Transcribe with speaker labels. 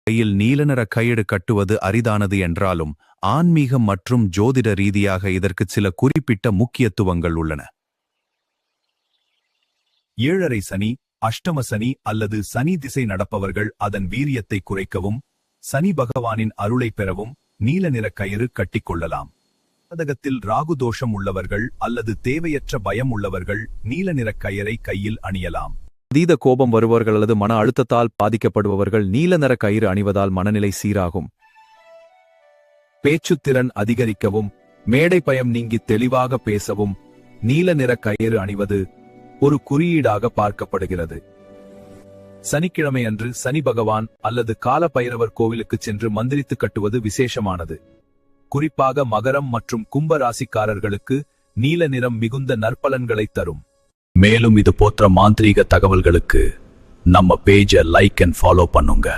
Speaker 1: கையில் நீல நிற கயிறு கட்டுவது அரிதானது என்றாலும் ஆன்மீகம் மற்றும் ஜோதிட ரீதியாக இதற்கு சில குறிப்பிட்ட முக்கியத்துவங்கள் உள்ளன. ஏழரை சனி, அஷ்டம சனி அல்லது சனி திசை நடப்பவர்கள் அதன் வீரியத்தை குறைக்கவும் சனி பகவானின் அருளை பெறவும் நீல நிற கயிறு கட்டிக்கொள்ளலாம். ஜாதகத்தில் ராகு தோஷம் உள்ளவர்கள் அல்லது தேவையற்ற பயம் உள்ளவர்கள் நீல நிற கயிறை கையில் அணியலாம்.
Speaker 2: அதீத கோபம் வருபவர்கள் அல்லது மன அழுத்தத்தால் பாதிக்கப்படுபவர்கள் நீல நிற கயிறு அணிவதால் மனநிலை சீராகும்.
Speaker 3: பேச்சுத்திறன் அதிகரிக்கவும் மேடை பயம் நீங்கி தெளிவாக பேசவும் நீல நிற கயிறு அணிவது ஒரு குறியீடாக பார்க்கப்படுகிறது. சனிக்கிழமை அன்று சனி பகவான் அல்லது கால பைரவர் கோவிலுக்கு சென்று மந்திரித்து கட்டுவது விசேஷமானது. குறிப்பாக மகரம் மற்றும் கும்ப ராசிக்காரர்களுக்கு நீல நிறம் மிகுந்த நற்பலன்களை தரும். மேலும் இது போன்ற மாந்திரீக தகவல்களுக்கு நம்ம பேஜை லைக் அண்ட் ஃபாலோ பண்ணுங்க.